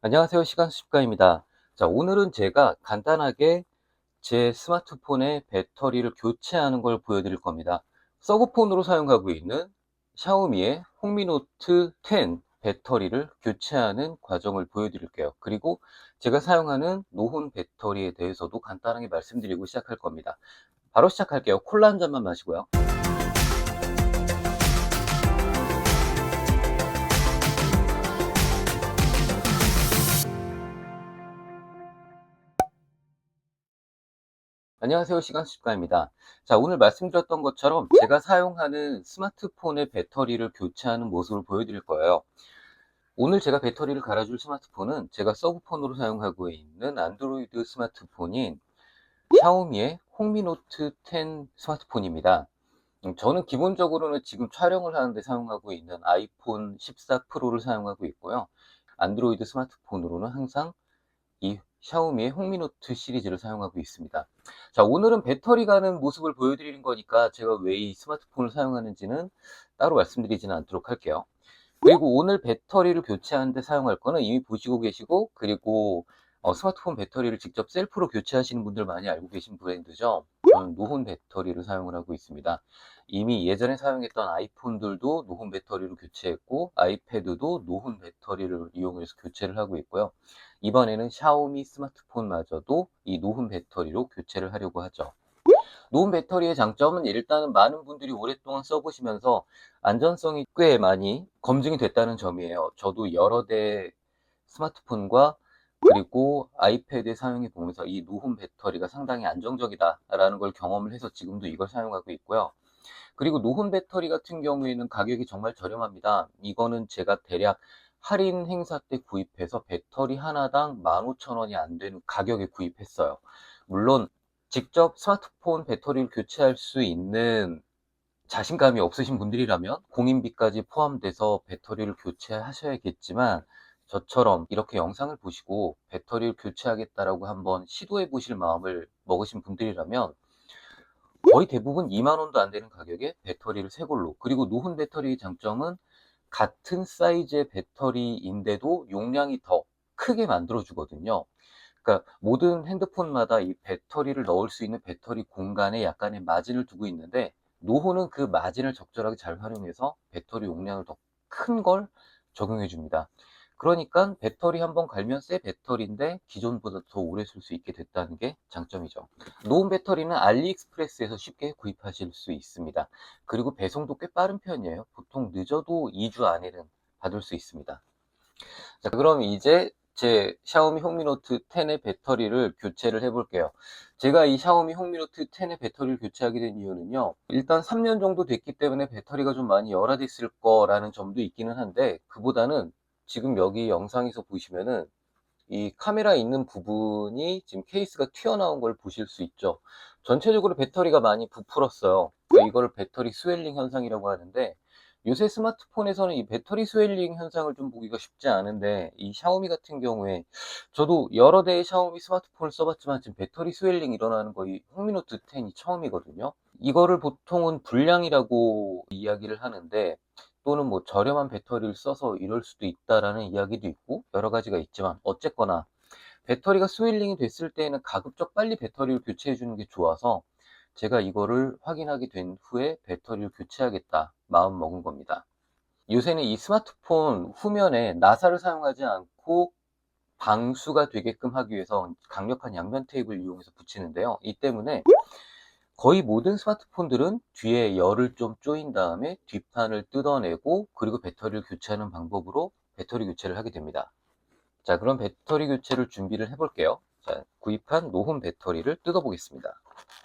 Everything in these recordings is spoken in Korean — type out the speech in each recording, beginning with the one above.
안녕하세요. 시간수집가입니다. 자, 오늘은 제가 간단하게 제 스마트폰의 배터리를 교체하는 걸 보여드릴 겁니다. 서브폰으로 사용하고 있는 샤오미의 홍미노트 10 배터리를 교체하는 과정을 보여드릴게요. 그리고 제가 사용하는 노혼 배터리에 대해서도 간단하게 말씀드리고 시작할 겁니다. 바로 시작할게요. 콜라 한 잔만 마시고요. 안녕하세요. 시간수집가입니다. 자, 오늘 말씀드렸던 것처럼 제가 사용하는 스마트폰의 배터리를 교체하는 모습을 보여드릴 거예요. 오늘 제가 배터리를 갈아줄 스마트폰은 제가 서브폰으로 사용하고 있는 안드로이드 스마트폰인 샤오미의 홍미노트 10 스마트폰입니다. 저는 기본적으로는 지금 촬영을 하는데 사용하고 있는 아이폰 14 프로를 사용하고 있고요. 안드로이드 스마트폰으로는 항상 이 샤오미의 홍미노트 시리즈를 사용하고 있습니다. 자, 오늘은 배터리 가는 모습을 보여드리는 거니까 제가 왜 이 스마트폰을 사용하는지는 따로 말씀드리지는 않도록 할게요. 그리고 오늘 배터리를 교체하는데 사용할 거는 이미 보시고 계시고, 그리고 스마트폰 배터리를 직접 셀프로 교체하시는 분들 많이 알고 계신 브랜드죠. 저는 노혼 배터리를 사용을 하고 있습니다. 이미 예전에 사용했던 아이폰들도 노혼 배터리로 교체했고, 아이패드도 노혼 배터리를 이용해서 교체를 하고 있고요. 이번에는 샤오미 스마트폰마저도 이 노혼 배터리로 교체를 하려고 하죠. 노혼 배터리의 장점은 일단은 많은 분들이 오랫동안 써보시면서 안전성이 꽤 많이 검증이 됐다는 점이에요. 저도 여러 대 스마트폰과 그리고 아이패드 사용해 보면서 이 노혼 배터리가 상당히 안정적이다라는 걸 경험을 해서 지금도 이걸 사용하고 있고요. 그리고 노혼 배터리 같은 경우에는 가격이 정말 저렴합니다. 이거는 제가 대략 할인 행사 때 구입해서 배터리 하나당 15,000원이 안 되는 가격에 구입했어요. 물론 직접 스마트폰 배터리를 교체할 수 있는 자신감이 없으신 분들이라면 공인비까지 포함돼서 배터리를 교체하셔야겠지만, 저처럼 이렇게 영상을 보시고 배터리를 교체하겠다라고 한번 시도해 보실 마음을 먹으신 분들이라면 거의 대부분 2만 원도 안 되는 가격에 배터리를 새 걸로, 그리고 노혼 배터리의 장점은 같은 사이즈의 배터리인데도 용량이 더 크게 만들어 주거든요. 그러니까 모든 핸드폰마다 이 배터리를 넣을 수 있는 배터리 공간에 약간의 마진을 두고 있는데, 노호는 그 마진을 적절하게 잘 활용해서 배터리 용량을 더 큰 걸 적용해 줍니다. 그러니까 배터리 한번 갈면 새 배터리인데 기존보다 더 오래 쓸 수 있게 됐다는 게 장점이죠. 노혼 배터리는 알리익스프레스에서 쉽게 구입하실 수 있습니다. 그리고 배송도 꽤 빠른 편이에요. 보통 늦어도 2주 안에는 받을 수 있습니다. 자, 그럼 이제 제 샤오미 홍미노트 10의 배터리를 교체를 해볼게요. 제가 이 샤오미 홍미노트 10의 배터리를 교체하게 된 이유는요, 일단 3년 정도 됐기 때문에 배터리가 좀 많이 열화됐을 거라는 점도 있기는 한데, 그보다는 지금 여기 영상에서 보시면은 이 카메라 있는 부분이 지금 케이스가 튀어나온 걸 보실 수 있죠. 전체적으로 배터리가 많이 부풀었어요. 그러니까 이걸 배터리 스웰링 현상이라고 하는데, 요새 스마트폰에서는 이 배터리 스웰링 현상을 좀 보기가 쉽지 않은데, 이 샤오미 같은 경우에 저도 여러 대의 샤오미 스마트폰을 써봤지만 지금 배터리 스웰링 일어나는 거이 홍미노트 10이 처음이거든요. 이거를 보통은 불량이라고 이야기를 하는데, 또는 뭐 저렴한 배터리를 써서 이럴 수도 있다라는 이야기도 있고 여러 가지가 있지만, 어쨌거나 배터리가 스웰링이 됐을 때에는 가급적 빨리 배터리를 교체해 주는 게 좋아서 제가 이거를 확인하게 된 후에 배터리를 교체하겠다 마음 먹은 겁니다. 요새는 이 스마트폰 후면에 나사를 사용하지 않고 방수가 되게끔 하기 위해서 강력한 양면 테이프를 이용해서 붙이는데요. 이 때문에 거의 모든 스마트폰들은 뒤에 열을 좀 조인 다음에 뒷판을 뜯어내고, 그리고 배터리를 교체하는 방법으로 배터리 교체를 하게 됩니다. 자, 그럼 배터리 교체를 준비를 해 볼게요. 자, 구입한 노혼 배터리를 뜯어 보겠습니다.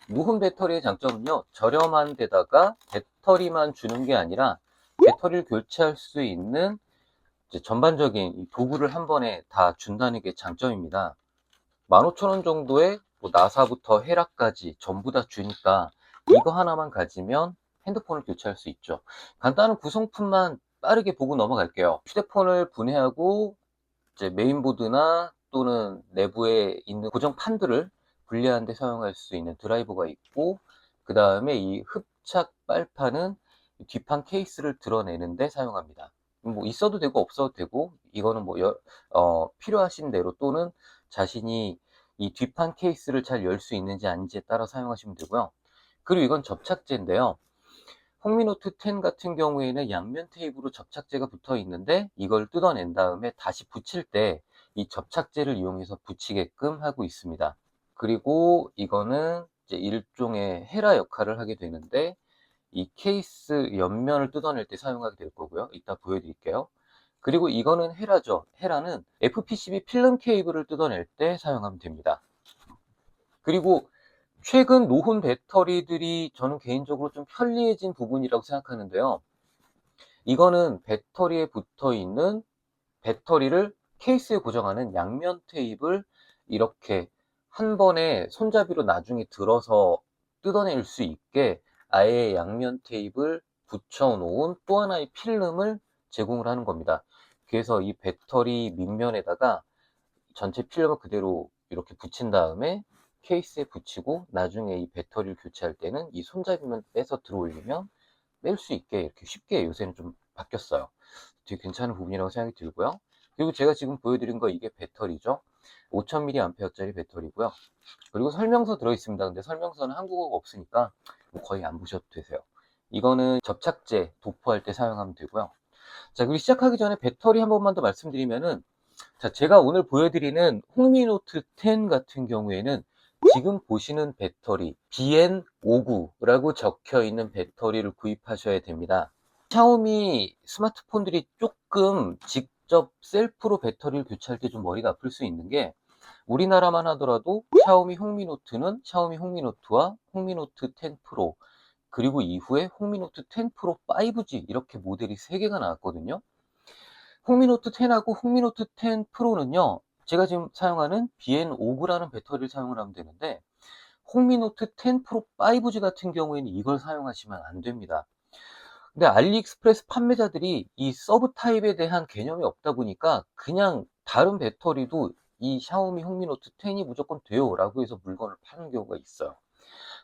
노혼 배터리의 장점은요, 저렴한 데다가 배터리만 주는 게 아니라 배터리를 교체할 수 있는 이제 전반적인 도구를 한 번에 다 준다는 게 장점입니다. 15,000원 정도에 뭐 나사부터 헤라까지 전부 다 주니까 이거 하나만 가지면 핸드폰을 교체할 수 있죠. 간단한 구성품만 빠르게 보고 넘어갈게요. 휴대폰을 분해하고 이제 메인보드나 또는 내부에 있는 고정판들을 분리하는 데 사용할 수 있는 드라이버가 있고, 그 다음에 이 흡착 빨판은 뒷판 케이스를 드러내는 데 사용합니다. 뭐 있어도 되고 없어도 되고, 이거는 뭐 필요하신 대로 또는 자신이 이 뒷판 케이스를 잘 열 수 있는지 아닌지에 따라 사용하시면 되고요. 그리고 이건 접착제인데요. 홍미노트 10 같은 경우에는 양면 테이프로 접착제가 붙어 있는데, 이걸 뜯어낸 다음에 다시 붙일 때 이 접착제를 이용해서 붙이게끔 하고 있습니다. 그리고 이거는 이제 일종의 헤라 역할을 하게 되는데, 이 케이스 옆면을 뜯어낼 때 사용하게 될 거고요. 이따 보여드릴게요. 그리고 이거는 헤라죠. 헤라는 FPCB 필름 케이블을 뜯어낼 때 사용하면 됩니다. 그리고 최근 노후 배터리들이 저는 개인적으로 좀 편리해진 부분이라고 생각하는데요. 이거는 배터리에 붙어 있는 배터리를 케이스에 고정하는 양면 테이프를 이렇게 한 번에 손잡이로 나중에 들어서 뜯어낼 수 있게 아예 양면 테이프를 붙여 놓은 또 하나의 필름을 제공을 하는 겁니다. 그래서 이 배터리 밑면에다가 전체 필름을 그대로 이렇게 붙인 다음에 케이스에 붙이고, 나중에 이 배터리를 교체할 때는 이 손잡이만 빼서 들어 올리면 뺄 수 있게 이렇게 쉽게 요새는 좀 바뀌었어요. 되게 괜찮은 부분이라고 생각이 들고요. 그리고 제가 지금 보여드린 거, 이게 배터리죠. 5000mAh짜리 배터리고요. 그리고 설명서 들어있습니다. 근데 설명서는 한국어가 없으니까 뭐 거의 안 보셔도 되세요. 이거는 접착제 도포할 때 사용하면 되고요. 자, 그리고 시작하기 전에 배터리 한 번만 더 말씀드리면은, 자, 제가 오늘 보여드리는 홍미노트 10 같은 경우에는 지금 보시는 배터리 BN59라고 적혀 있는 배터리를 구입하셔야 됩니다. 샤오미 스마트폰들이 조금 직접 셀프로 배터리를 교체할 때 좀 머리가 아플 수 있는 게, 우리나라만 하더라도 샤오미 홍미노트는 샤오미 홍미노트와 홍미노트 10 프로, 그리고 이후에 홍미노트 10 프로 5G 이렇게 모델이 3개가 나왔거든요. 홍미노트 10하고 홍미노트 10 프로는요, 제가 지금 사용하는 BN59라는 배터리를 사용을 하면 되는데, 홍미노트 10 프로 5G 같은 경우에는 이걸 사용하시면 안 됩니다. 근데 알리익스프레스 판매자들이 이 서브 타입에 대한 개념이 없다 보니까 그냥 다른 배터리도 이 샤오미 홍미노트 10이 무조건 돼요 라고 해서 물건을 파는 경우가 있어요.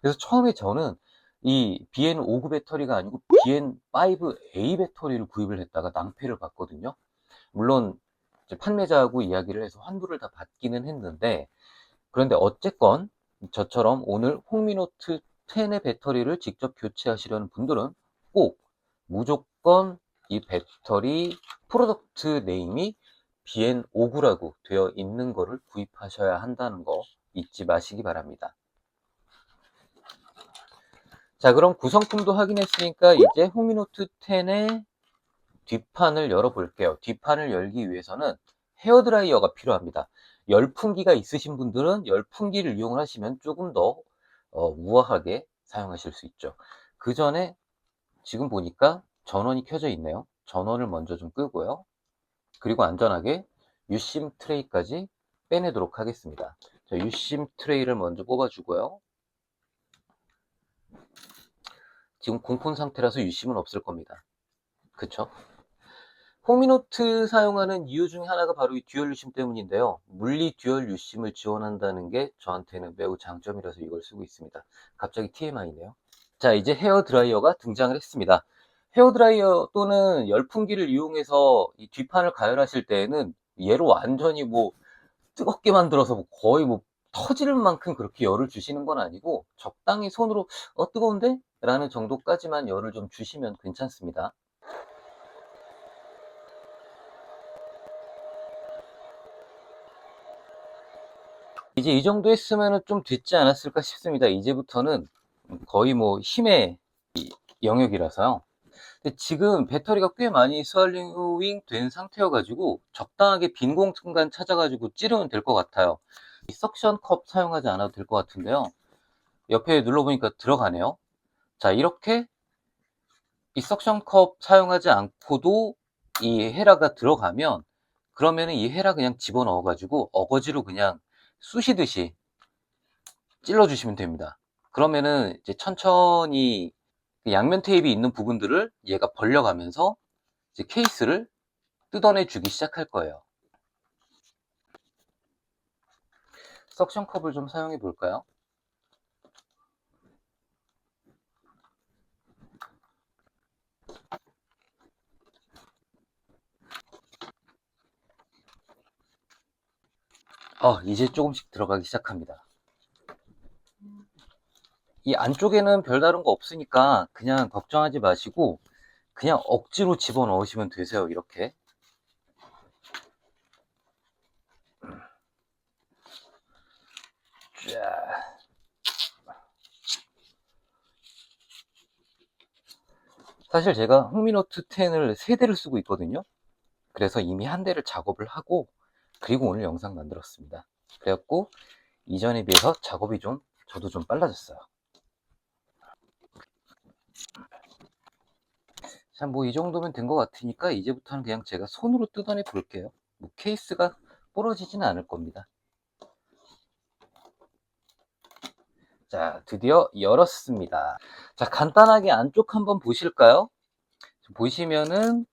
그래서 처음에 저는 이 BN59 배터리가 아니고 BN5A 배터리를 구입을 했다가 낭패를 봤거든요. 물론 이제 판매자하고 이야기를 해서 환불을 다 받기는 했는데, 그런데 어쨌건 저처럼 오늘 홍미노트 10의 배터리를 직접 교체하시려는 분들은 꼭 무조건 이 배터리 프로덕트 네임이 BN59라고 되어 있는 거를 구입하셔야 한다는 거 잊지 마시기 바랍니다. 자, 그럼 구성품도 확인했으니까 이제 홍미노트 10의 뒷판을 열어 볼게요. 뒷판을 열기 위해서는 헤어드라이어가 필요합니다. 열풍기가 있으신 분들은 열풍기를 이용을 하시면 조금 더 우아하게 사용하실 수 있죠. 그 전에 지금 보니까 전원이 켜져 있네요. 전원을 먼저 좀 끄고요. 그리고 안전하게 유심 트레이까지 빼내도록 하겠습니다. 자, 유심 트레이를 먼저 뽑아주고요. 지금 공폰 상태라서 유심은 없을 겁니다. 그쵸? 홍미노트 사용하는 이유 중에 하나가 바로 이 듀얼 유심 때문인데요. 물리 듀얼 유심을 지원한다는 게 저한테는 매우 장점이라서 이걸 쓰고 있습니다. 갑자기 TMI네요. 자, 이제 헤어 드라이어가 등장을 했습니다. 헤어 드라이어 또는 열풍기를 이용해서 이 뒷판을 가열하실 때에는 얘로 완전히 뭐 뜨겁게 만들어서 뭐 거의 뭐 터질 만큼 그렇게 열을 주시는 건 아니고, 적당히 손으로 뜨거운데? 라는 정도까지만 열을 좀 주시면 괜찮습니다. 이제 이 정도 했으면 좀 됐지 않았을까 싶습니다. 이제부터는 거의 뭐 힘의 영역이라서요. 근데 지금 배터리가 꽤 많이 스왈링 된 상태여가지고 적당하게 빈 공간 찾아가지고 찌르면 될 것 같아요. 이 석션 컵 사용하지 않아도 될 것 같은데요. 옆에 눌러보니까 들어가네요. 자, 이렇게 이 석션 컵 사용하지 않고도 이 헤라가 들어가면, 그러면은 이 헤라 그냥 집어넣어가지고 어거지로 그냥 쑤시듯이 찔러주시면 됩니다. 그러면은 이제 천천히 양면 테이프 있는 부분들을 얘가 벌려가면서 이제 케이스를 뜯어내 주기 시작할 거예요. 석션 컵을 좀 사용해 볼까요? 이제 조금씩 들어가기 시작합니다. 이 안쪽에는 별다른 거 없으니까 그냥 걱정하지 마시고 그냥 억지로 집어넣으시면 되세요. 이렇게. 자, 사실 제가 흥미노트 10을 3대를 쓰고 있거든요. 그래서 이미 한 대를 작업을 하고 그리고 오늘 영상 만들었습니다. 그래갖고 이전에 비해서 작업이 저도 좀 빨라졌어요. 자, 뭐 이 정도면 된 것 같으니까 이제부터는 그냥 제가 손으로 뜯어내 볼게요. 뭐 케이스가 부러지지는 않을 겁니다. 자, 드디어 열었습니다. 자, 간단하게 안쪽 한번 보실까요? 보시면은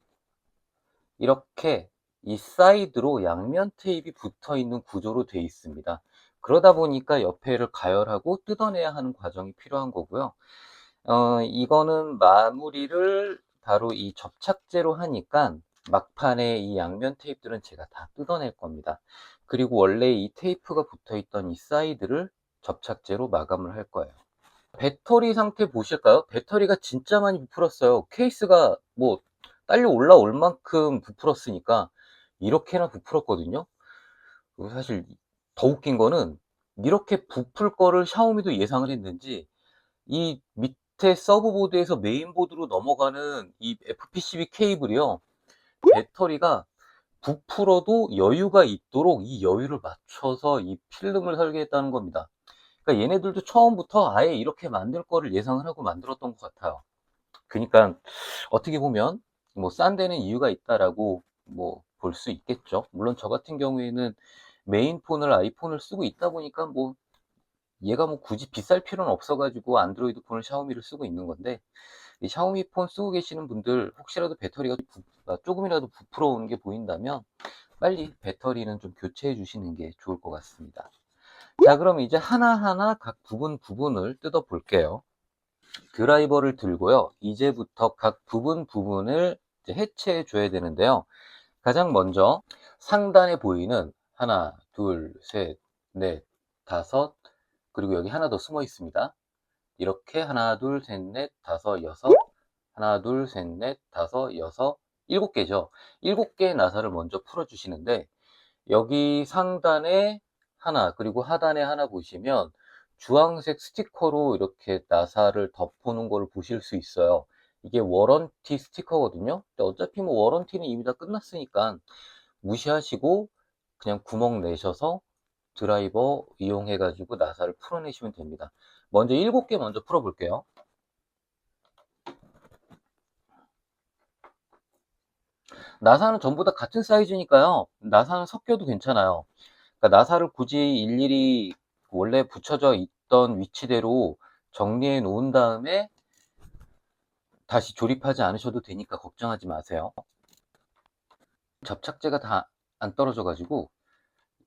이렇게 이 사이드로 양면 테이프가 붙어 있는 구조로 되어 있습니다. 그러다 보니까 옆에를 가열하고 뜯어내야 하는 과정이 필요한 거고요. 이거는 마무리를 바로 이 접착제로 하니까 막판에 이 양면 테이프들은 제가 다 뜯어낼 겁니다. 그리고 원래 이 테이프가 붙어 있던 이 사이드를 접착제로 마감을 할 거예요. 배터리 상태 보실까요? 배터리가 진짜 많이 부풀었어요. 케이스가 뭐 딸려 올라올 만큼 부풀었으니까 이렇게나 부풀었거든요. 그리고 사실 더 웃긴 거는 이렇게 부풀 거를 샤오미도 예상을 했는지 이 밑에 서브보드에서 메인보드로 넘어가는 이 FPCB 케이블이요, 배터리가 부풀어도 여유가 있도록 이 여유를 맞춰서 이 필름을 설계했다는 겁니다. 그러니까 얘네들도 처음부터 아예 이렇게 만들 거를 예상을 하고 만들었던 것 같아요. 그러니까 어떻게 보면 뭐 싼 데는 이유가 있다라고 뭐 볼 수 있겠죠. 물론 저 같은 경우에는 메인폰을 아이폰을 쓰고 있다 보니까 뭐 얘가 뭐 굳이 비쌀 필요는 없어가지고 안드로이드 폰을 샤오미를 쓰고 있는 건데, 이 샤오미 폰 쓰고 계시는 분들 혹시라도 배터리가 조금이라도 부풀어 오는 게 보인다면 빨리 배터리는 좀 교체해 주시는 게 좋을 것 같습니다. 자, 그럼 이제 하나하나 각 부분을 뜯어 볼게요. 드라이버를 들고요. 이제부터 각 부분을 이제 해체해 줘야 되는데요. 가장 먼저 상단에 보이는 하나, 둘, 셋, 넷, 다섯, 그리고 여기 하나 더 숨어 있습니다. 이렇게 하나, 둘, 셋, 넷, 다섯, 여섯, 하나, 둘, 셋, 넷, 다섯, 여섯, 7개죠. 7개의 나사를 먼저 풀어 주시는데, 여기 상단에 하나, 그리고 하단에 하나 보시면 주황색 스티커로 이렇게 나사를 덮어놓은 걸 보실 수 있어요. 이게 워런티 스티커거든요. 근데 어차피 뭐 워런티는 이미 다 끝났으니까 무시하시고 그냥 구멍 내셔서 드라이버 이용해 가지고 나사를 풀어내시면 됩니다. 먼저 7개 먼저 풀어 볼게요. 나사는 전부 다 같은 사이즈니까요. 나사는 섞여도 괜찮아요. 그러니까 나사를 굳이 일일이 원래 붙여져 있던 위치대로 정리해 놓은 다음에 다시 조립하지 않으셔도 되니까 걱정하지 마세요. 접착제가 다 안 떨어져 가지고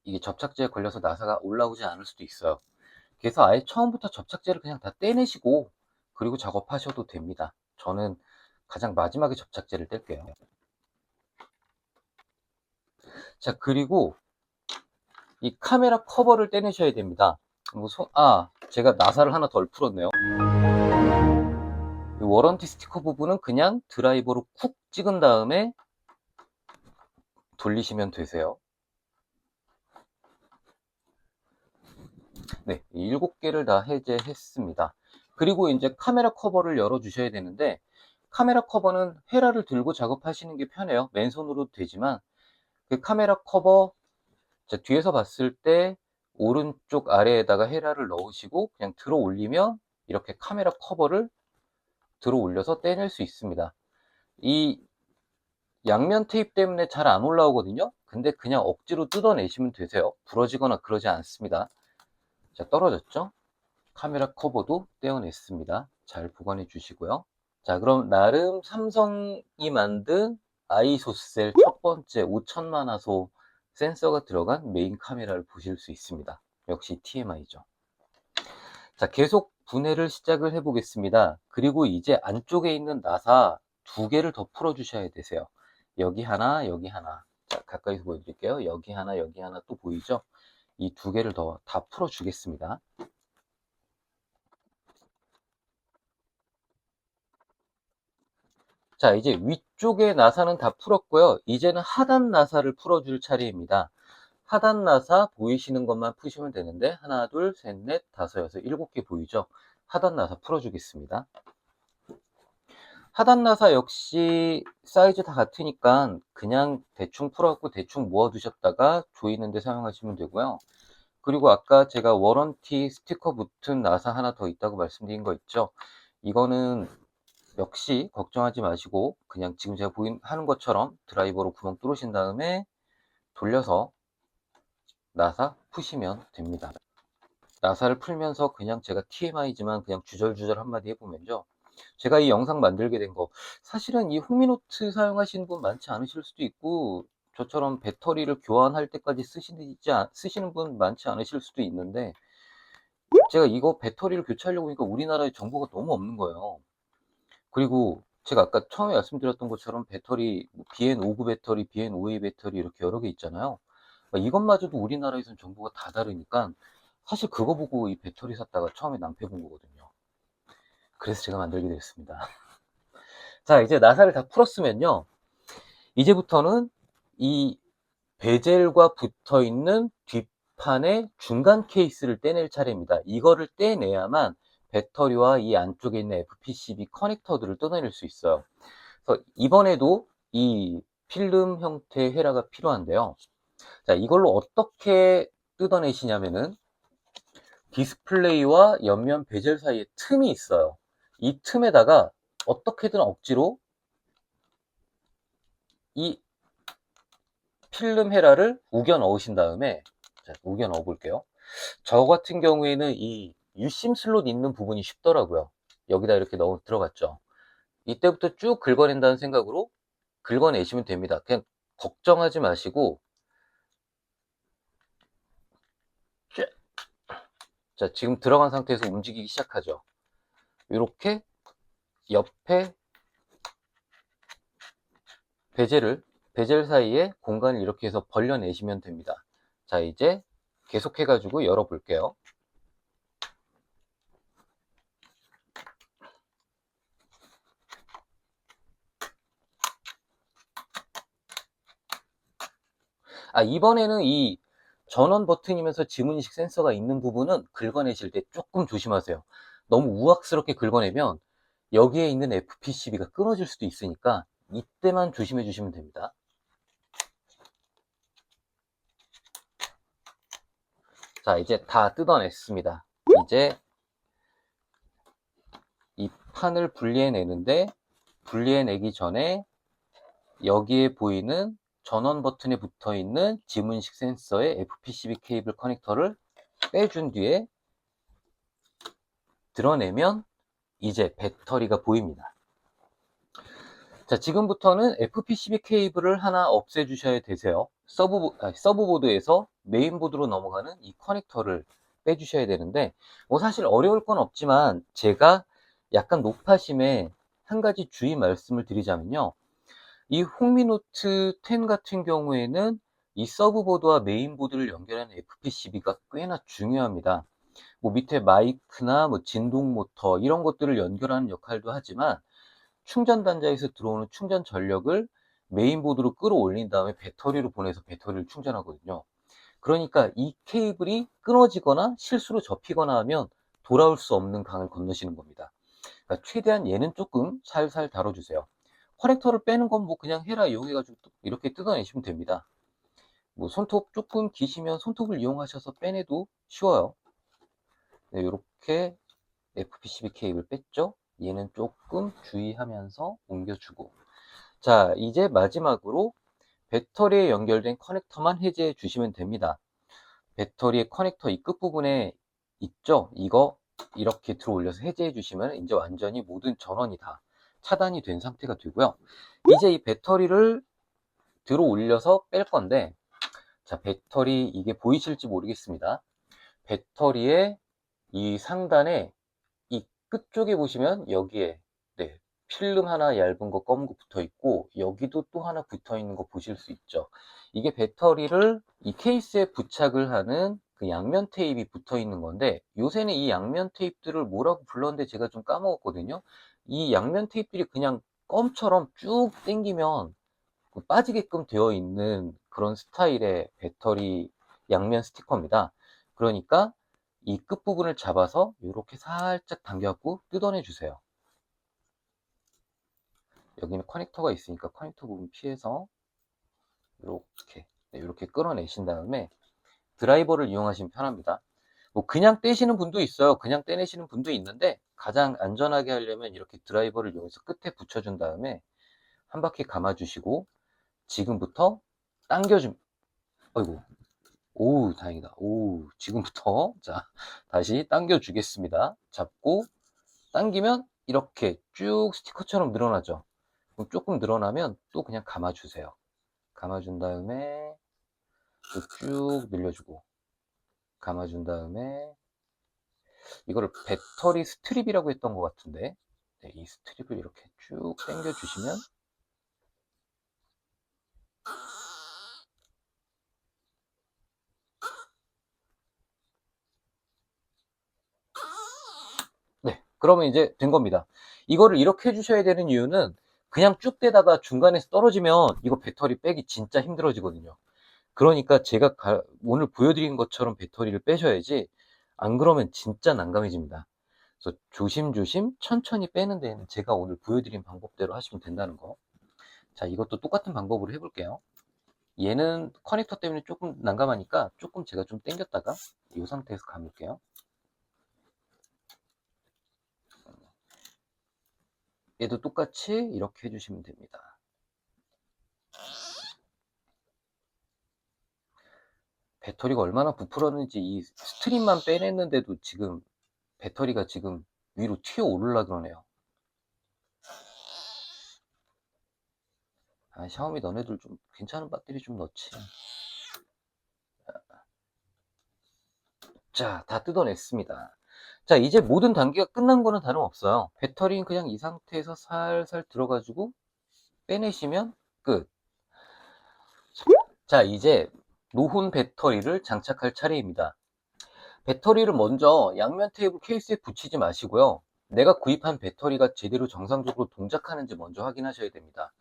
이게 접착제에 걸려서 나사가 올라오지 않을 수도 있어요. 그래서 아예 처음부터 접착제를 그냥 다 떼내시고 그리고 작업하셔도 됩니다. 저는 가장 마지막에 접착제를 뗄게요. 자, 그리고 이 카메라 커버를 떼내셔야 됩니다. 제가 나사를 하나 덜 풀었네요. 이 워런티 스티커 부분은 그냥 드라이버로 쿡 찍은 다음에 돌리시면 되세요. 네, 7개를 다 해제했습니다. 그리고 이제 카메라 커버를 열어 주셔야 되는데, 카메라 커버는 헤라를 들고 작업하시는 게 편해요. 맨손으로도 되지만 그 카메라 커버 뒤에서 봤을 때 오른쪽 아래에다가 헤라를 넣으시고 그냥 들어 올리면 이렇게 카메라 커버를 들어 올려서 떼낼 수 있습니다. 이 양면 테이프 때문에 잘 안 올라오거든요. 근데 그냥 억지로 뜯어내시면 되세요. 부러지거나 그러지 않습니다. 자, 떨어졌죠? 카메라 커버도 떼어냈습니다. 잘 보관해 주시고요. 자, 그럼 나름 삼성이 만든 아이소셀 첫 번째 5000만 화소 센서가 들어간 메인 카메라를 보실 수 있습니다. 역시 TMI죠. 자, 계속 분해를 시작을 해 보겠습니다. 그리고 이제 안쪽에 있는 나사 2개를 더 풀어 주셔야 되세요. 여기 하나, 여기 하나. 자, 가까이서 보여드릴게요. 여기 하나 또 보이죠? 이 두 개를 더 다 풀어 주겠습니다. 자, 이제 위쪽의 나사는 다 풀었고요. 이제는 하단 나사를 풀어줄 차례입니다. 하단 나사 보이시는 것만 푸시면 되는데, 하나, 둘, 셋, 넷, 다섯, 여섯, 일곱 개 보이죠? 하단 나사 풀어주겠습니다. 하단 나사 역시 사이즈 다 같으니까 그냥 대충 풀어갖고 대충 모아두셨다가 조이는데 사용하시면 되고요. 그리고 아까 제가 워런티 스티커 붙은 나사 하나 더 있다고 말씀드린 거 있죠? 이거는 역시 걱정하지 마시고 그냥 지금 제가 하는 것처럼 드라이버로 구멍 뚫으신 다음에 돌려서 나사 푸시면 됩니다. 나사를 풀면서 그냥 제가 TMI지만 그냥 주절주절 한마디 해보면요. 제가 이 영상 만들게 된 거, 사실은 이 홍미노트 사용하시는 분 많지 않으실 수도 있고, 저처럼 배터리를 교환할 때까지 쓰시는 분 많지 않으실 수도 있는데, 제가 이거 배터리를 교체하려고 하니까 우리나라에 정보가 너무 없는 거예요. 그리고 제가 아까 처음에 말씀드렸던 것처럼 배터리, BN59 배터리, BN52 배터리 이렇게 여러 개 있잖아요. 이것마저도 우리나라에선 정보가 다 다르니까 사실 그거 보고 이 배터리 샀다가 처음에 낭패 본 거거든요. 그래서 제가 만들게 됐습니다. 자, 이제 나사를 다 풀었으면요. 이제부터는 이 베젤과 붙어 있는 뒷판의 중간 케이스를 떼낼 차례입니다. 이거를 떼내야만 배터리와 이 안쪽에 있는 FPCB 커넥터들을 뜯어낼 수 있어요. 그래서 이번에도 이 필름 형태의 헤라가 필요한데요. 자, 이걸로 어떻게 뜯어내시냐면은 디스플레이와 옆면 베젤 사이에 틈이 있어요. 이 틈에다가 어떻게든 억지로 이 필름 헤라를 우겨 넣으신 다음에, 자, 우겨 넣어 볼게요. 저 같은 경우에는 이 유심 슬롯 있는 부분이 쉽더라고요. 여기다 이렇게 들어갔죠. 이때부터 쭉 긁어낸다는 생각으로 긁어내시면 됩니다. 그냥 걱정하지 마시고, 자, 지금 들어간 상태에서 움직이기 시작하죠. 이렇게 옆에 베젤 사이에 공간을 이렇게 해서 벌려내시면 됩니다. 자, 이제 계속해가지고 열어볼게요. 이번에는 이 전원 버튼이면서 지문인식 센서가 있는 부분은 긁어내실 때 조금 조심하세요. 너무 우악스럽게 긁어내면 여기에 있는 FPCB가 끊어질 수도 있으니까 이때만 조심해 주시면 됩니다. 자, 이제 다 뜯어냈습니다. 이제 이 판을 분리해내는데, 분리해내기 전에 여기에 보이는 전원 버튼에 붙어 있는 지문식 센서의 FPCB 케이블 커넥터를 빼준 뒤에 드러내면 이제 배터리가 보입니다. 자, 지금부터는 FPCB 케이블을 하나 없애 주셔야 되세요. 서브보드에서 메인보드로 넘어가는 이 커넥터를 빼 주셔야 되는데, 사실 어려울 건 없지만 제가 약간 높아심에 한 가지 주의 말씀을 드리자면요. 이 홍미노트 10 같은 경우에는 이 서브보드와 메인보드를 연결하는 FPCB가 꽤나 중요합니다. 밑에 마이크나 진동 모터 이런 것들을 연결하는 역할도 하지만, 충전 단자에서 들어오는 충전 전력을 메인보드로 끌어올린 다음에 배터리로 보내서 배터리를 충전하거든요. 그러니까 이 케이블이 끊어지거나 실수로 접히거나 하면 돌아올 수 없는 강을 건너시는 겁니다. 그러니까 최대한 얘는 조금 살살 다뤄주세요. 커넥터를 빼는 건 그냥 헤라 이용해가지고 이렇게 뜯어내시면 됩니다. 손톱 조금 기시면 손톱을 이용하셔서 빼내도 쉬워요. 네, 이렇게 FPCB 케이블 뺐죠? 얘는 조금 주의하면서 옮겨주고. 자, 이제 마지막으로 배터리에 연결된 커넥터만 해제해 주시면 됩니다. 배터리의 커넥터 이 끝부분에 있죠? 이거 이렇게 들어 올려서 해제해 주시면 이제 완전히 모든 전원이 다 차단이 된 상태가 되고요. 이제 이 배터리를 들어 올려서 뺄 건데, 자, 배터리 이게 보이실지 모르겠습니다. 배터리의 이 상단에 이 끝쪽에 보시면 여기에 필름 하나 얇은 거 검은 거 붙어 있고, 여기도 또 하나 붙어 있는 거 보실 수 있죠. 이게 배터리를 이 케이스에 부착을 하는 그 양면 테이프가 붙어 있는 건데, 요새는 이 양면 테이프들을 뭐라고 불렀는데 제가 좀 까먹었거든요. 이 양면 테이프들이 그냥 껌처럼 쭉 당기면 빠지게끔 되어 있는 그런 스타일의 배터리 양면 스티커입니다. 그러니까 이 끝부분을 잡아서 이렇게 살짝 당겨갖고 뜯어내 주세요. 여기는 커넥터가 있으니까 커넥터 부분 피해서 이렇게 끌어내신 다음에 드라이버를 이용하시면 편합니다. 뭐 그냥 떼시는 분도 있어요. 그냥 떼내시는 분도 있는데, 가장 안전하게 하려면 이렇게 드라이버를 이용해서 끝에 붙여준 다음에 한 바퀴 감아주시고, 지금부터 당겨줍니다. 아이고, 오, 다행이다. 오, 지금부터 자 다시 당겨 주겠습니다. 잡고 당기면 이렇게 쭉 스티커처럼 늘어나죠. 그럼 조금 늘어나면 또 그냥 감아 주세요. 감아 준 다음에 또 쭉 늘려주고, 감아 준 다음에 이거를 배터리 스트립이라고 했던 것 같은데, 네, 이 스트립을 이렇게 쭉 당겨 주시면, 네, 그러면 이제 된 겁니다. 이거를 이렇게 해주셔야 되는 이유는, 그냥 쭉 떼다가 중간에서 떨어지면 이거 배터리 빼기 진짜 힘들어지거든요. 그러니까 제가 오늘 보여드린 것처럼 배터리를 빼셔야지, 안 그러면 진짜 난감해집니다. 그래서 조심조심 천천히 빼는 데에는 제가 오늘 보여드린 방법대로 하시면 된다는 거. 자, 이것도 똑같은 방법으로 해볼게요. 얘는 커넥터 때문에 조금 난감하니까 조금 제가 좀 당겼다가 이 상태에서 감을게요. 얘도 똑같이 이렇게 해주시면 됩니다. 배터리가 얼마나 부풀었는지, 이 스트립만 빼냈는데도 지금 배터리가 지금 위로 튀어 오르려 그러네요. 아, 샤오미 너네들 좀 괜찮은 배터리 좀 넣지. 자, 다 뜯어냈습니다. 자, 이제 모든 단계가 끝난 거는 다름없어요. 배터리는 그냥 이 상태에서 살살 들어가지고 빼내시면 끝. 자, 이제 노혼 배터리를 장착할 차례입니다. 배터리를 먼저 양면 테이프 케이스에 붙이지 마시고요. 내가 구입한 배터리가 제대로 정상적으로 동작하는지 먼저 확인하셔야 됩니다.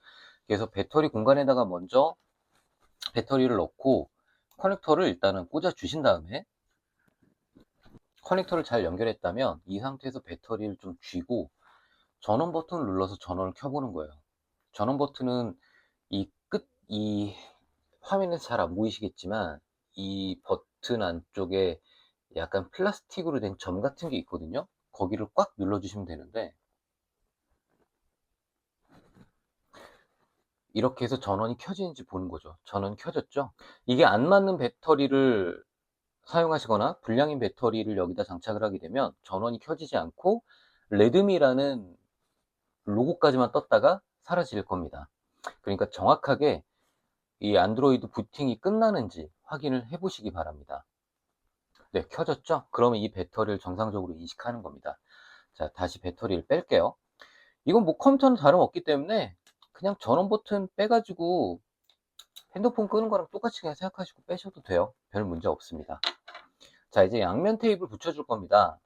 그래서 배터리 공간에다가 먼저 배터리를 넣고 커넥터를 일단은 꽂아 주신 다음에, 커넥터를 잘 연결했다면 이 상태에서 배터리를 좀 쥐고 전원 버튼을 눌러서 전원을 켜보는 거예요. 전원 버튼은 이 화면에서 잘 안 보이시겠지만, 이 버튼 안쪽에 약간 플라스틱으로 된 점 같은 게 있거든요. 거기를 꽉 눌러주시면 되는데, 이렇게 해서 전원이 켜지는지 보는 거죠. 전원 켜졌죠? 이게 안 맞는 배터리를 사용하시거나 불량인 배터리를 여기다 장착을 하게 되면 전원이 켜지지 않고 레드미라는 로고까지만 떴다가 사라질 겁니다. 그러니까 정확하게 이 안드로이드 부팅이 끝나는지 확인을 해 보시기 바랍니다. 네, 켜졌죠? 그러면 이 배터리를 정상적으로 인식하는 겁니다. 자, 다시 배터리를 뺄게요. 이건 뭐 컴퓨터는 다름없기 때문에 그냥 전원 버튼 빼가지고 핸드폰 끄는 거랑 똑같이 그냥 생각하시고 빼셔도 돼요. 별 문제 없습니다. 자, 이제 양면 테이프를 붙여줄 겁니다.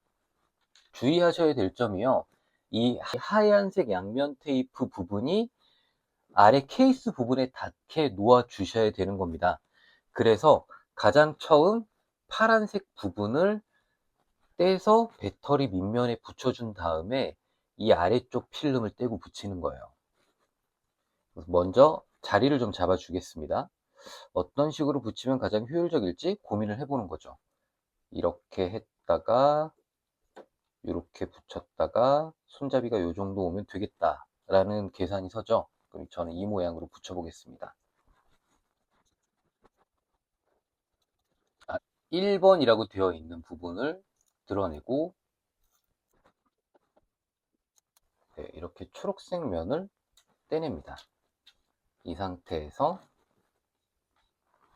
주의하셔야 될 점이요, 이 하얀색 양면 테이프 부분이 아래 케이스 부분에 닿게 놓아 주셔야 되는 겁니다. 그래서 가장 처음 파란색 부분을 떼서 배터리 밑면에 붙여준 다음에 이 아래쪽 필름을 떼고 붙이는 거예요. 먼저 자리를 좀 잡아 주겠습니다. 어떤 식으로 붙이면 가장 효율적일지 고민을 해보는 거죠. 이렇게 했다가 이렇게 붙였다가 손잡이가 이 정도 오면 되겠다 라는 계산이 서죠. 그럼 저는 이 모양으로 붙여 보겠습니다. 1번이라고 되어 있는 부분을 드러내고, 네, 이렇게 초록색 면을 떼냅니다. 이 상태에서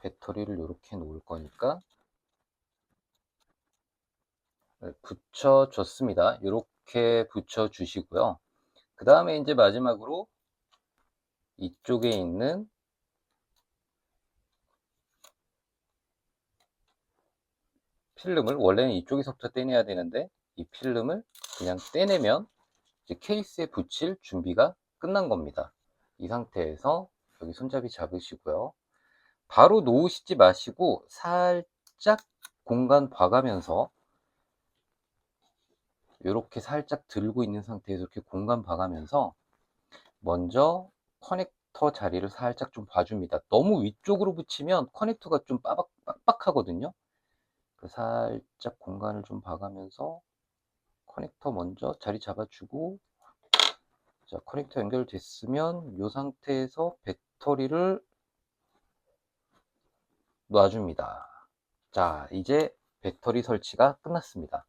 배터리를 이렇게 놓을 거니까 붙여줬습니다. 이렇게 붙여주시고요. 그 다음에 이제 마지막으로 이쪽에 있는 필름을 원래는 이쪽에서부터 떼내야 되는데 이 필름을 그냥 떼내면 이제 케이스에 붙일 준비가 끝난 겁니다. 이 상태에서 여기 손잡이 잡으시고요. 바로 놓으시지 마시고 살짝 공간 봐가면서 이렇게 살짝 들고 있는 상태에서 이렇게 공간 봐가면서 먼저 커넥터 자리를 살짝 좀 봐줍니다. 너무 위쪽으로 붙이면 커넥터가 좀 빡빡하거든요. 살짝 공간을 좀 봐가면서 커넥터 먼저 자리 잡아주고, 자, 커넥터 연결됐으면 이 상태에서 배터리를 놔줍니다. 자, 이제 배터리 설치가 끝났습니다.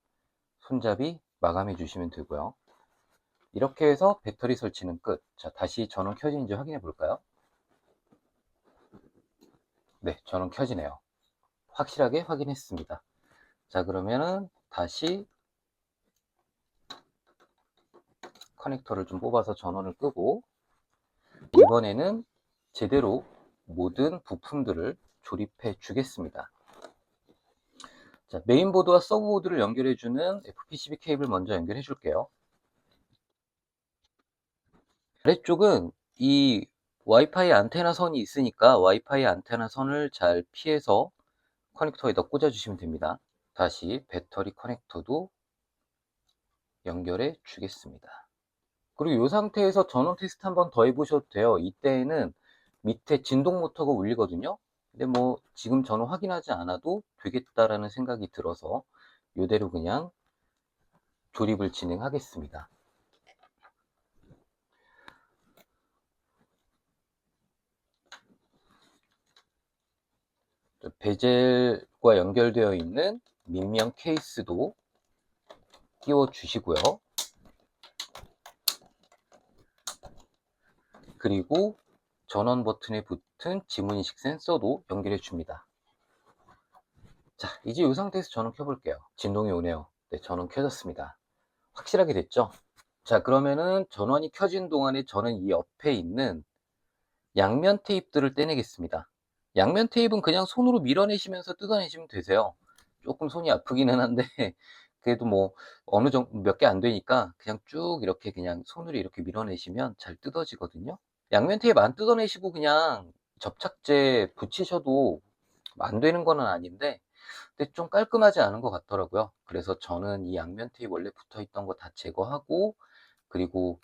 손잡이 마감해 주시면 되고요. 이렇게 해서 배터리 설치는 끝. 자, 다시 전원 켜진지 확인해 볼까요? 네, 전원 켜지네요. 확실하게 확인했습니다. 자, 그러면은 다시 커넥터를 좀 뽑아서 전원을 끄고, 이번에는 제대로 모든 부품들을 조립해 주겠습니다. 자, 메인보드와 서브보드를 연결해주는 FPCB 케이블 먼저 연결해 줄게요. 아래쪽은 이 와이파이 안테나 선이 있으니까 와이파이 안테나 선을 잘 피해서 커넥터에다 꽂아주시면 됩니다. 다시 배터리 커넥터도 연결해 주겠습니다. 그리고 이 상태에서 전원 테스트 한번 더 해보셔도 돼요. 이때에는 밑에 진동 모터가 울리거든요. 근데 뭐 지금 전원 확인하지 않아도 되겠다라는 생각이 들어서 이대로 그냥 조립을 진행하겠습니다. 베젤과 연결되어 있는 밑면 케이스도 끼워 주시고요. 그리고 전원 버튼에 붙은 지문인식 센서도 연결해 줍니다. 자, 이제 이 상태에서 전원 켜볼게요. 진동이 오네요. 네, 전원 켜졌습니다. 확실하게 됐죠? 자, 그러면은 전원이 켜진 동안에 저는 이 옆에 있는 양면 테이프들을 떼내겠습니다. 양면 테이프는 그냥 손으로 밀어내시면서 뜯어내시면 되세요. 조금 손이 아프기는 한데 그래도 뭐 어느 정도 몇 개 안 되니까 그냥 쭉 이렇게 그냥 손으로 이렇게 밀어내시면 잘 뜯어지거든요. 양면 테이프 안 뜯어내시고 그냥 접착제 붙이셔도 안 되는 건 아닌데 근데 좀 깔끔하지 않은 것 같더라고요. 그래서 저는 이 양면 테이프 원래 붙어 있던 거 다 제거하고 그리고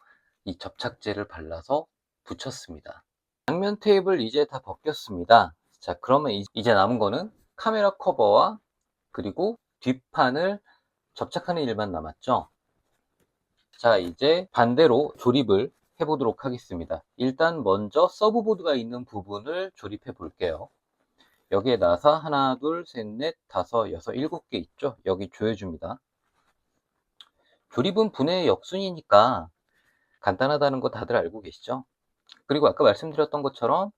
이 접착제를 발라서 붙였습니다. 양면 테이프를 이제 다 벗겼습니다. 자, 그러면 이제 남은 거는 카메라 커버와 그리고 뒷판을 접착하는 일만 남았죠. 자, 이제 반대로 조립을 해보도록 하겠습니다. 일단 먼저 서브보드가 있는 부분을 조립해 볼게요. 여기에 나사 하나, 둘, 셋, 넷, 다섯, 여섯, 일곱 개 있죠? 여기 조여줍니다. 조립은 분해의 역순이니까 간단하다는 거 다들 알고 계시죠? 그리고 아까 말씀드렸던 것처럼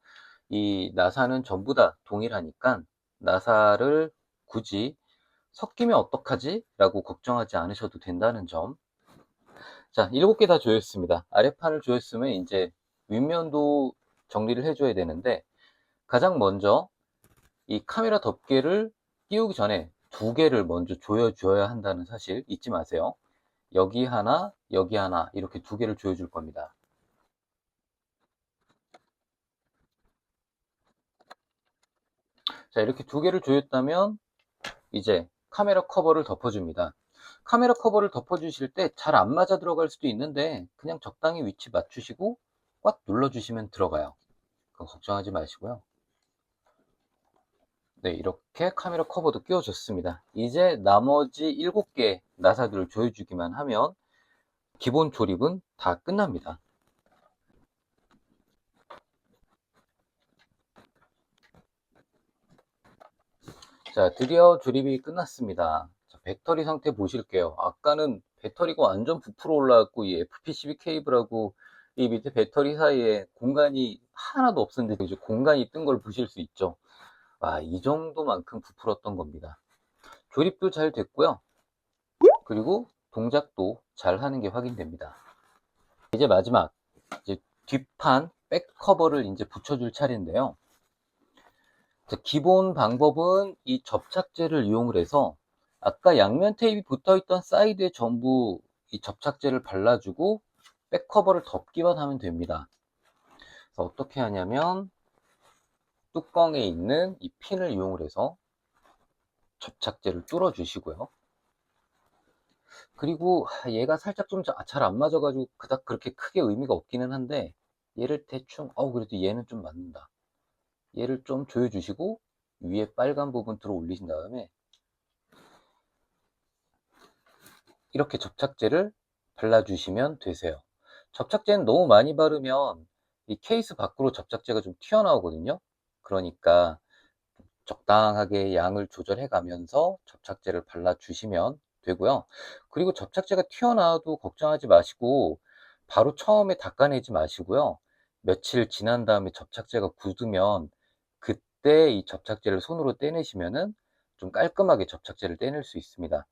이 나사는 전부 다 동일하니까 나사를 굳이 섞이면 어떡하지? 라고 걱정하지 않으셔도 된다는 점. 자, 7개 다 조였습니다. 아래판을 조였으면 이제 윗면도 정리를 해줘야 되는데 가장 먼저 이 카메라 덮개를 끼우기 전에 2개를 먼저 조여줘야 한다는 사실 잊지 마세요. 여기 하나, 여기 하나 이렇게 2개를 조여줄 겁니다. 자, 이렇게 2개를 조였다면 이제 카메라 커버를 덮어줍니다. 카메라 커버를 덮어주실 때 잘 안 맞아 들어갈 수도 있는데 그냥 적당히 위치 맞추시고 꽉 눌러주시면 들어가요. 그건 걱정하지 마시고요. 네, 이렇게 카메라 커버도 끼워줬습니다. 이제 나머지 7개 나사들을 조여주기만 하면 기본 조립은 다 끝납니다. 자, 드디어 조립이 끝났습니다. 자, 배터리 상태 보실게요. 아까는 배터리가 완전 부풀어 올라왔고 이 FPCB 케이블하고 이 밑에 배터리 사이에 공간이 하나도 없었는데 이제 공간이 뜬 걸 보실 수 있죠. 와, 이 정도만큼 부풀었던 겁니다. 조립도 잘 됐고요. 그리고 동작도 잘 하는 게 확인됩니다. 이제 마지막 이제 뒷판 백 커버를 이제 붙여줄 차례인데요. 기본 방법은 이 접착제를 이용을 해서 아까 양면 테이프 붙어있던 사이드에 전부 이 접착제를 발라주고 백커버를 덮기만 하면 됩니다. 그래서 어떻게 하냐면 뚜껑에 있는 이 핀을 이용을 해서 접착제를 뚫어 주시고요. 그리고 얘가 살짝 좀 잘 안 맞아가지고 그닥 그렇게 크게 의미가 없기는 한데, 얘를 대충 그래도 얘는 좀 맞는다, 얘를 좀 조여주시고 위에 빨간 부분 들어 올리신 다음에 이렇게 접착제를 발라주시면 되세요. 접착제는 너무 많이 바르면 이 케이스 밖으로 접착제가 좀 튀어나오거든요. 그러니까 적당하게 양을 조절해 가면서 접착제를 발라주시면 되고요. 그리고 접착제가 튀어나와도 걱정하지 마시고 바로 처음에 닦아내지 마시고요. 며칠 지난 다음에 접착제가 굳으면 그때 이 접착제를 손으로 떼내시면은 좀 깔끔하게 접착제를 떼낼 수 있습니다.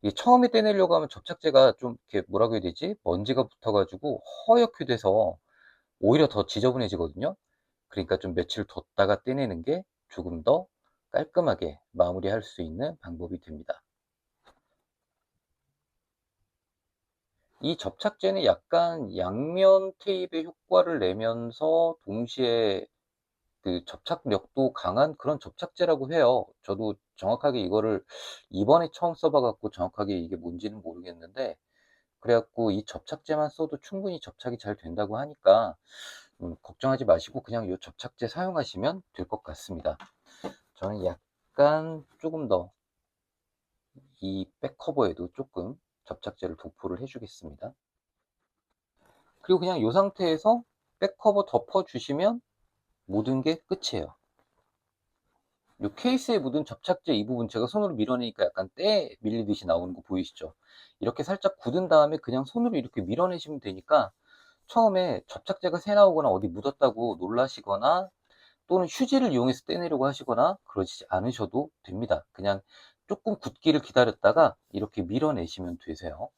이게 처음에 떼내려고 하면 접착제가 좀 이렇게 뭐라고 해야 되지? 먼지가 붙어가지고 허옇게 돼서 오히려 더 지저분해지거든요. 그러니까 좀 며칠 뒀다가 떼내는 게 조금 더 깔끔하게 마무리할 수 있는 방법이 됩니다. 이 접착제는 약간 양면 테이프의 효과를 내면서 동시에 그 접착력도 강한 그런 접착제라고 해요. 저도 정확하게 이거를 이번에 처음 써봐갖고 정확하게 이게 뭔지는 모르겠는데, 그래갖고 이 접착제만 써도 충분히 접착이 잘 된다고 하니까 걱정하지 마시고 그냥 이 접착제 사용하시면 될 것 같습니다. 저는 약간 조금 더 이 백커버에도 조금 접착제를 도포를 해주겠습니다. 그리고 그냥 이 상태에서 백커버 덮어주시면 모든 게 끝이에요. 이 케이스에 묻은 접착제 이 부분 제가 손으로 밀어내니까 약간 때 밀리듯이 나오는 거 보이시죠? 이렇게 살짝 굳은 다음에 그냥 손으로 이렇게 밀어내시면 되니까 처음에 접착제가 새 나오거나 어디 묻었다고 놀라시거나 또는 휴지를 이용해서 떼내려고 하시거나 그러지 않으셔도 됩니다. 그냥 조금 굳기를 기다렸다가 이렇게 밀어내시면 되세요.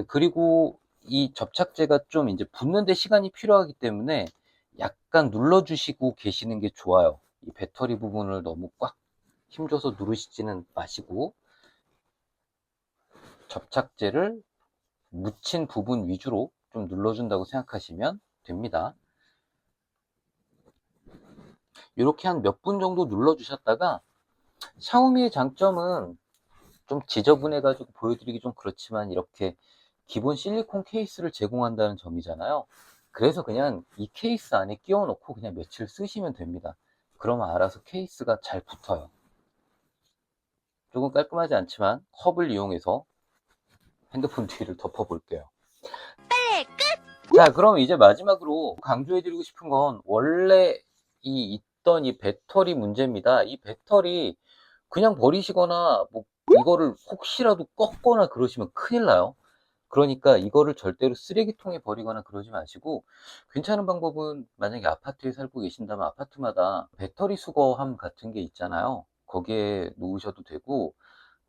그리고 이 접착제가 좀 이제 붙는데 시간이 필요하기 때문에 약간 눌러주시고 계시는 게 좋아요. 이 배터리 부분을 너무 꽉 힘줘서 누르시지는 마시고 접착제를 묻힌 부분 위주로 좀 눌러준다고 생각하시면 됩니다. 이렇게 한 몇 분 정도 눌러주셨다가, 샤오미의 장점은 좀 지저분해 가지고 보여드리기 좀 그렇지만 이렇게 기본 실리콘 케이스를 제공한다는 점이잖아요. 그래서 그냥 이 케이스 안에 끼워 넣고 그냥 며칠 쓰시면 됩니다. 그러면 알아서 케이스가 잘 붙어요. 조금 깔끔하지 않지만 컵을 이용해서 핸드폰 뒤를 덮어 볼게요. 자, 그럼 이제 마지막으로 강조해드리고 싶은 건 원래 있던 이 배터리 문제입니다. 이 배터리 그냥 버리시거나 뭐 이거를 혹시라도 꺾거나 그러시면 큰일 나요. 그러니까 이거를 절대로 쓰레기통에 버리거나 그러지 마시고, 괜찮은 방법은 만약에 아파트에 살고 계신다면 아파트마다 배터리 수거함 같은 게 있잖아요. 거기에 놓으셔도 되고,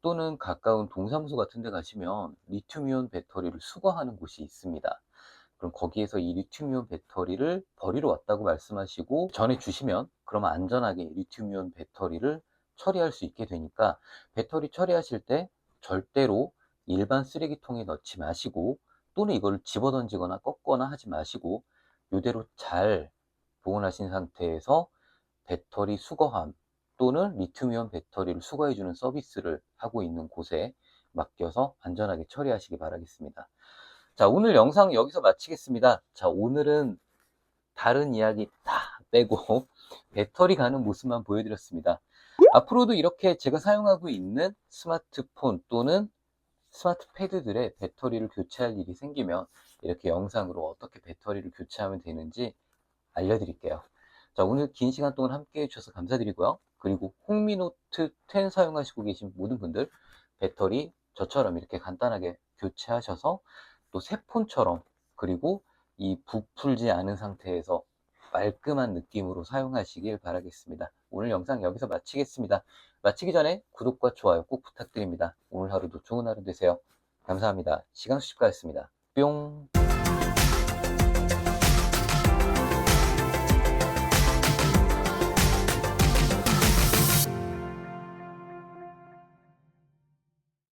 또는 가까운 동사무소 같은 데 가시면 리튬이온 배터리를 수거하는 곳이 있습니다. 그럼 거기에서 이 리튬이온 배터리를 버리러 왔다고 말씀하시고 전해주시면, 그러면 안전하게 리튬이온 배터리를 처리할 수 있게 되니까, 배터리 처리하실 때 절대로 일반 쓰레기통에 넣지 마시고 또는 이걸 집어 던지거나 꺾거나 하지 마시고 이대로 잘 보관하신 상태에서 배터리 수거함 또는 리튬이온 배터리를 수거해주는 서비스를 하고 있는 곳에 맡겨서 안전하게 처리하시기 바라겠습니다. 자, 오늘 영상 여기서 마치겠습니다. 자, 오늘은 다른 이야기 다 빼고 배터리 가는 모습만 보여드렸습니다. 앞으로도 이렇게 제가 사용하고 있는 스마트폰 또는 스마트 패드들의 배터리를 교체할 일이 생기면 이렇게 영상으로 어떻게 배터리를 교체하면 되는지 알려드릴게요. 자, 오늘 긴 시간 동안 함께 해주셔서 감사드리고요. 그리고 홍미노트 10 사용하시고 계신 모든 분들 배터리 저처럼 이렇게 간단하게 교체하셔서 또 새 폰처럼, 그리고 이 부풀지 않은 상태에서 깔끔한 느낌으로 사용하시길 바라겠습니다. 오늘 영상 여기서 마치겠습니다. 마치기 전에 구독과 좋아요 꼭 부탁드립니다. 오늘 하루도 좋은 하루 되세요. 감사합니다. 시간수집가였습니다. 뿅.